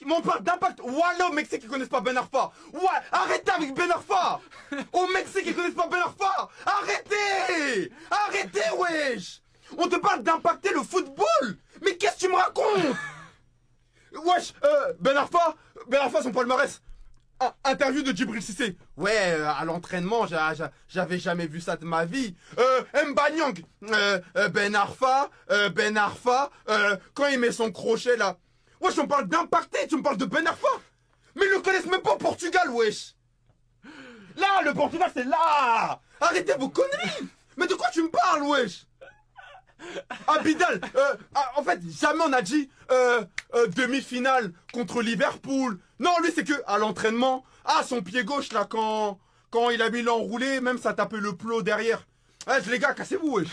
Mais on parle d'impact. Voilà au Mexique qui connaissent pas Ben Arfa. Ouais, arrêtez avec Ben Arfa. Au Mexique qui connaissent pas Ben Arfa. Arrêtez. Arrêtez, wesh. On te parle d'impacter le football. Mais qu'est-ce que tu me racontes? Wesh, Ben Arfa, son palmarès. Interview de Djibril Cissé. Ouais, à l'entraînement, j'avais jamais vu ça de ma vie. Mbanyang. Ben Arfa, quand il met son crochet là. Wesh, on parle d'impacter, tu me parles de Ben Arfa. Mais ils le connaissent même pas au Portugal, wesh. Là, le Portugal, c'est là. Arrêtez vos conneries. Mais de quoi tu me parles, wesh? Abidal, en fait, jamais on a dit demi-finale contre Liverpool. Non, lui, c'est que à l'entraînement, son pied gauche, là, quand il a mis l'enroulé, même ça tapait le plot derrière. Les gars, cassez-vous, wesh.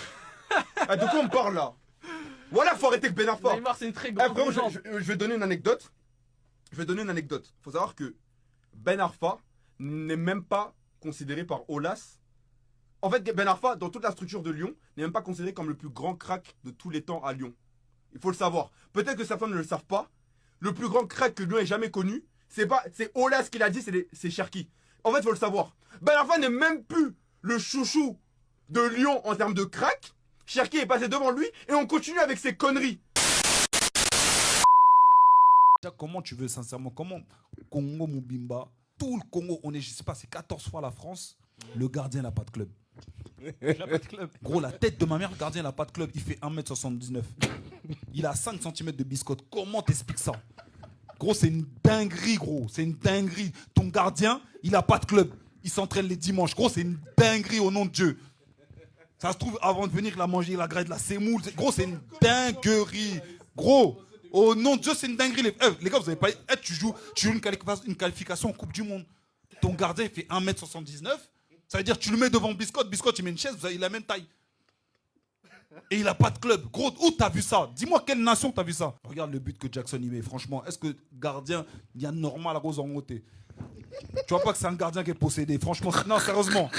De quoi on parle, là? Voilà, faut arrêter que Ben Arfa. Neymar, c'est une très grande je vais donner une anecdote. Faut savoir que Ben Arfa n'est même pas considéré par Olas. En fait, Ben Arfa, dans toute la structure de Lyon, n'est même pas considéré comme le plus grand crack de tous les temps à Lyon. Il faut le savoir. Peut-être que certains ne le savent pas. Le plus grand crack que Lyon ait jamais connu, c'est Olas qui l'a dit, c'est Cherki. En fait, il faut le savoir. Ben Arfa n'est même plus le chouchou de Lyon en termes de crack. Cherki est passé devant lui et on continue avec ses conneries. Comment tu veux, sincèrement, comment Congo Moubimba, tout le Congo, on est, je sais pas, c'est 14 fois la France, le gardien n'a pas de club. Il a pas de club. Gros, la tête de ma mère, le gardien n'a pas de club, il fait 1m79. Il a 5 cm de biscotte. Comment t'expliques ça? Gros, c'est une dinguerie, gros. C'est une dinguerie. Ton gardien, il a pas de club. Il s'entraîne les dimanches. Gros, c'est une dinguerie au nom de Dieu. Ça se trouve, avant de venir, il a mangé la graisse de la semoule. Gros, c'est une dinguerie. Gros, au nom de Dieu, c'est une dinguerie. Les gars, vous avez pas... tu joues une qualification en Coupe du Monde. Ton gardien, il fait 1m79. Ça veut dire que tu le mets devant Biscotte. Biscotte, il met une chaise, vous avez la même taille. Et il n'a pas de club. Gros, où t'as vu ça? Dis-moi quelle nation t'as vu ça? Regarde le but que Jackson y met. Franchement, est-ce que gardien, il y a normal à Rose en moté? Tu vois pas que c'est un gardien qui est possédé? Franchement, non, sérieusement.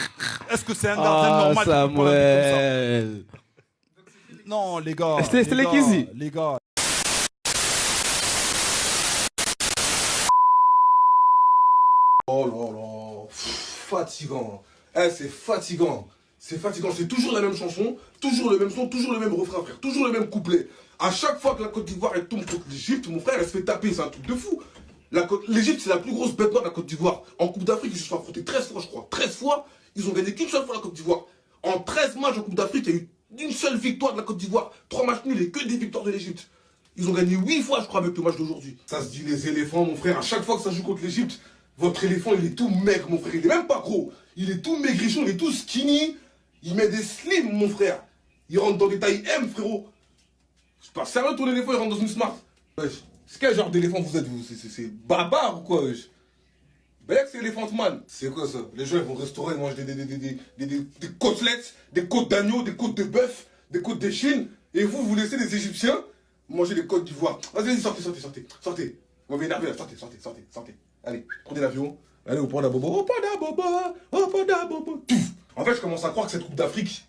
Est-ce que c'est un gardien normal Samuel. comme ça? Non, les gars. C'était les Kizzy. Les gars. Oh là là, fatigant. C'est fatigant. C'est fatigant. C'est toujours la même chanson, toujours le même son, toujours le même refrain, frère. Toujours le même couplet. À chaque fois que la Côte d'Ivoire tombe contre l'Égypte, mon frère, elle se fait taper. C'est un truc de fou. L'Égypte, c'est la plus grosse bête noire de la Côte d'Ivoire. En Coupe d'Afrique, ils se sont affrontés 13 fois, je crois. 13 fois, ils ont gagné qu'une seule fois la Côte d'Ivoire. En 13 matchs en Coupe d'Afrique, il y a eu une seule victoire de la Côte d'Ivoire. 3 matchs nuls et que des victoires de l'Égypte. Ils ont gagné 8 fois, je crois, avec le match d'aujourd'hui. Ça se dit les éléphants, mon frère. À chaque fois que ça joue contre l'Égypte, votre éléphant, il est tout maigre, mon frère. Il est même pas gros. Il est tout maigrichon, il est tout skinny. Il met des slims, mon frère. Il rentre dans des tailles M, frérot. C'est pas sérieux, ton éléphant, il rentre dans une smart. Wesh. C'est quel genre d'éléphant vous êtes, vous? C'est barbare ou quoi, wesh? Ben c'est Elephant Man. C'est quoi ça? Les gens, ils vont au restaurant, ils mangent des côtelettes, des côtes d'agneau, des côtes de bœuf, des côtes de Chine. Et vous laissez les Égyptiens manger des côtes d'Ivoire. Vas-y, sortez. Vous m'avez énervé là, sortez. Allez, prenez l'avion. Allez, au Panda Bobo. En fait, je commence à croire que cette Coupe d'Afrique,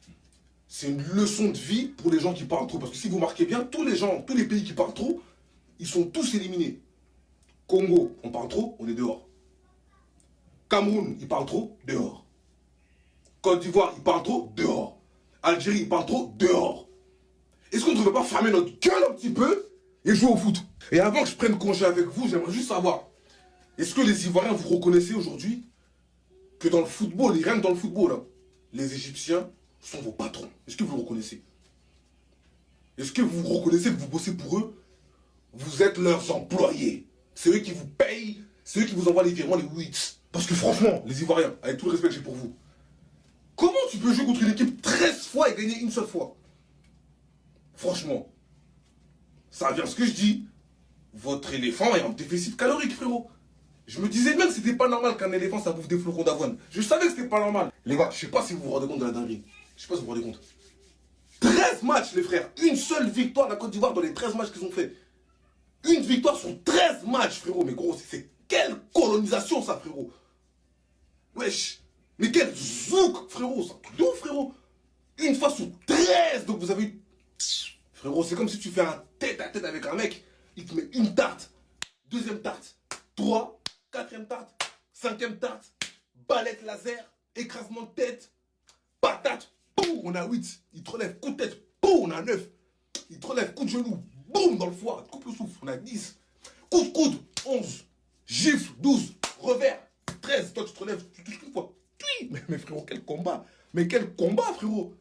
c'est une leçon de vie pour les gens qui parlent trop. Parce que si vous marquez bien, tous les pays qui parlent trop, ils sont tous éliminés. Congo, on parle trop, on est dehors. Cameroun, il parle trop, dehors. Côte d'Ivoire, il parle trop, dehors. Algérie, il parle trop, dehors. Est-ce qu'on ne devrait pas fermer notre gueule un petit peu et jouer au foot? Et avant que je prenne congé avec vous, j'aimerais juste savoir, est-ce que les Ivoiriens, vous reconnaissez aujourd'hui que dans le football, et rien que dans le football, hein, les Égyptiens sont vos patrons? Est-ce que vous le reconnaissez? Est-ce que vous reconnaissez que vous bossez pour eux? Vous êtes leurs employés. C'est eux qui vous payent, c'est eux qui vous envoient les virements, les WITS. Parce que franchement, les Ivoiriens, avec tout le respect que j'ai pour vous, comment tu peux jouer contre une équipe 13 fois et gagner une seule fois? Franchement, ça vient ce que je dis. Votre éléphant est en déficit calorique, frérot. Je me disais même que c'était pas normal qu'un éléphant ça bouffe des flocons d'avoine. Je savais que c'était pas normal. Les gars, je sais pas si vous vous rendez compte de la dinguerie. Je sais pas si vous vous rendez compte. 13 matchs, les frères. Une seule victoire de la Côte d'Ivoire dans les 13 matchs qu'ils ont fait. Une victoire sur 13 matchs, frérot. Mais gros, c'est quelle colonisation, ça, frérot. Wesh. Mais quel zouk, frérot. C'est un truc de ouf, frérot. Une fois sur 13. Donc vous avez eu... Frérot, c'est comme si tu fais un tête-à-tête avec un mec. Il te met une tarte Deuxième tarte. 3. Quatrième tarte. Cinquième tarte. Balette laser. Écrasement de tête. Patate. Boum, on a 8. Il te relève. Coup de tête. Boum, on a 9. Il te relève. Coup de genou. Boum, dans le foie. Coupe le souffle. On a 10. Coup de coude. 11. Gifle. 12. Revers. 13. Toi, tu te relèves. Tu touches une fois. Mais frérot, quel combat. Mais quel combat, frérot.